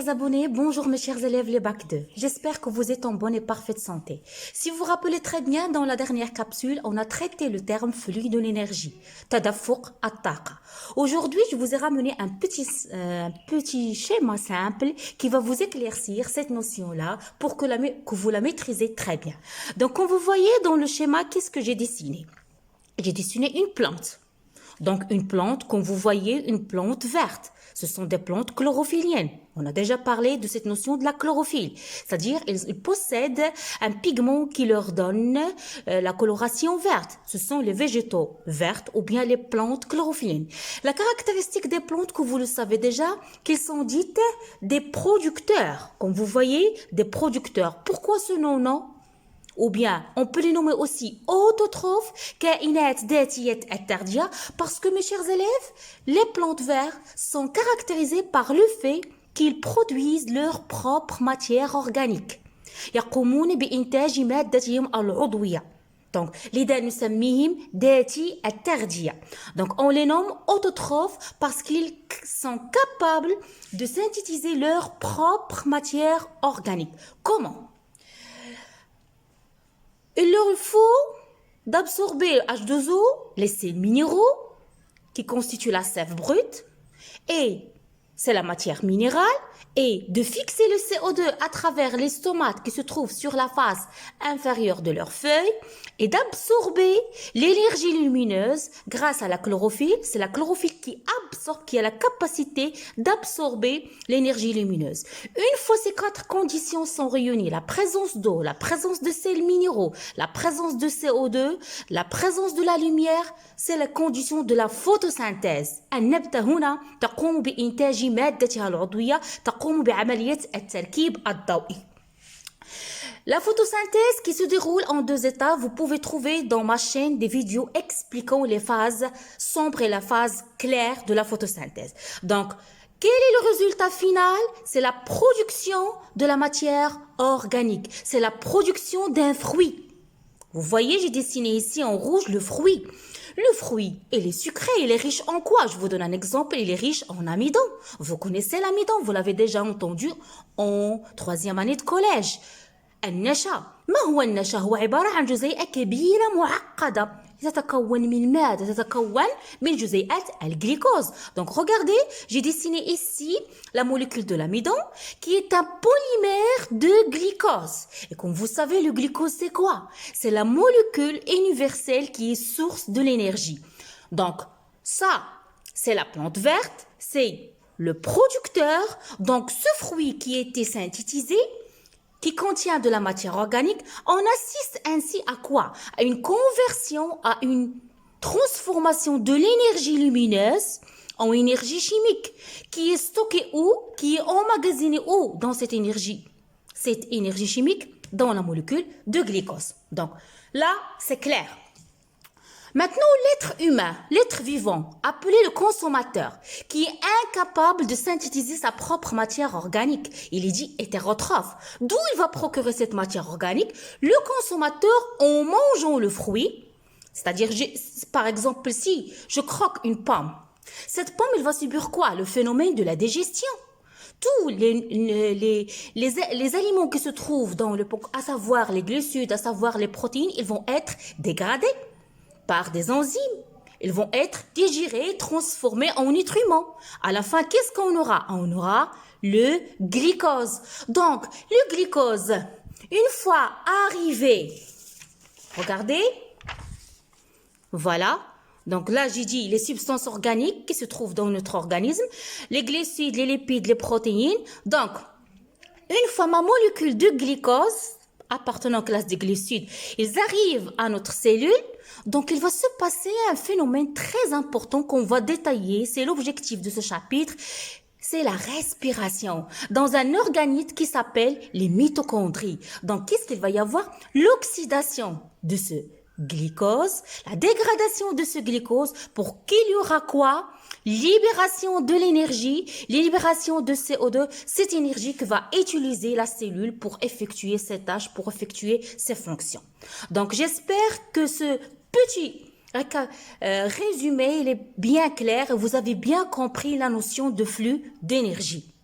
chers abonnés, bonjour mes chers élèves les bac 2. J'espère que vous êtes en bonne et parfaite santé. Si vous vous rappelez très bien, dans la dernière capsule, on a traité le terme flux de l'énergie, tadaffuq at-taqa. Aujourd'hui, je vous ai ramené un petit schéma simple qui va vous éclaircir cette notion-là pour que vous la maîtrisez très bien. Donc, comme vous voyez dans le schéma, qu'est-ce que j'ai dessiné? J'ai dessiné une plante. Donc, une plante, comme vous voyez, une plante verte. Ce sont des plantes chlorophylliennes. On a déjà parlé de cette notion de la chlorophylle. C'est-à-dire, ils possèdent un pigment qui leur donne la coloration verte. Ce sont les végétaux verts ou bien les plantes chlorophylliennes. La caractéristique des plantes, que vous le savez déjà, qu'ils sont dites des producteurs. Comme vous voyez, des producteurs. Pourquoi ce nom, non? Ou bien, on peut les nommer aussi autotrophes, kainat datiyat at-tardiya, parce que mes chers élèves, les plantes vertes sont caractérisées par le fait qu'ils produisent leur propre matière organique. يقومون بإنتاج مادتهم العضوية. Donc, لذا نسميهم داتي التغذية. Donc, on les nomme autotrophes parce qu'ils sont capables de synthétiser leur propre matière organique. Comment? Il leur faut d'absorber H2O, les sels minéraux, qui constituent la sève brute, et c'est la matière minérale, et de fixer le CO2 à travers les stomates qui se trouvent sur la face inférieure de leurs feuilles, et d'absorber l'énergie lumineuse grâce à la chlorophylle. C'est la chlorophylle qui absorbe, qui a la capacité d'absorber l'énergie lumineuse. Une fois ces 4 conditions sont réunies, la présence d'eau, la présence de sels minéraux, la présence de CO2, la présence de la lumière, c'est la condition de la photosynthèse. النبتة هنا تقوم بإنتاج مادتها العضوية، تقوم بعملية التركيب الضوئي. La photosynthèse qui se déroule en 2 étapes, vous pouvez trouver dans ma chaîne des vidéos expliquant les phases sombres et la phase claire de la photosynthèse. Donc, quel est le résultat final? C'est la production de la matière organique. C'est la production d'un fruit. Vous voyez, j'ai dessiné ici en rouge le fruit. Le fruit, il est sucré, il est riche en quoi? Je vous donne un exemple, il est riche en amidon. Vous connaissez l'amidon, vous l'avez déjà entendu en 3e année de collège. النشا ما هو النشا؟ هو عبارة عن جزيئة كبيرة معقدة تتكون من مادة تتكون من جزيئات الجليكوز. Donc regardez, j'ai dessiné ici la molécule de l'amidon qui est un polymère de glucose. Et comme vous savez, le glucose c'est quoi? C'est la molécule universelle qui est source de l'énergie. Donc ça, c'est la plante verte, c'est le producteur. Donc ce fruit qui a été synthétisé, qui contient de la matière organique, on assiste ainsi à quoi? À une conversion, à une transformation de l'énergie lumineuse en énergie chimique, qui est stockée où? Qui est emmagasinée où dans cette énergie? Cette énergie chimique dans la molécule de glucose. Donc là, c'est clair. Maintenant, l'être humain, l'être vivant, appelé le consommateur, qui est incapable de synthétiser sa propre matière organique. Il est dit hétérotrophe. D'où il va procurer cette matière organique? Le consommateur, en mangeant le fruit, c'est-à-dire, par exemple, si je croque une pomme, cette pomme, elle va subir quoi? Le phénomène de la digestion. Tous les aliments qui se trouvent dans le pot, à savoir les glucides, à savoir les protéines, ils vont être dégradés par des enzymes. Ils vont être digérés, transformés en nutriments. À la fin, qu'est-ce qu'on aura? On aura le glucose. Donc, le glucose, une fois arrivé, regardez, voilà. Donc là, j'ai dit les substances organiques qui se trouvent dans notre organisme, les glucides, les lipides, les protéines. Donc, une fois ma molécule de glucose, appartenant à la classe des glucides, ils arrivent à notre cellule. Donc, il va se passer un phénomène très important qu'on va détailler. C'est l'objectif de ce chapitre. C'est la respiration dans un organisme qui s'appelle les mitochondries. Donc, qu'est-ce qu'il va y avoir? L'oxydation de ce glucose, la dégradation de ce glucose pour qu'il y aura quoi? Libération de l'énergie, libération de CO2, cette énergie que va utiliser la cellule pour effectuer ses tâches, pour effectuer ses fonctions. Donc, j'espère que ce petit résumé, il est bien clair et vous avez bien compris la notion de flux d'énergie.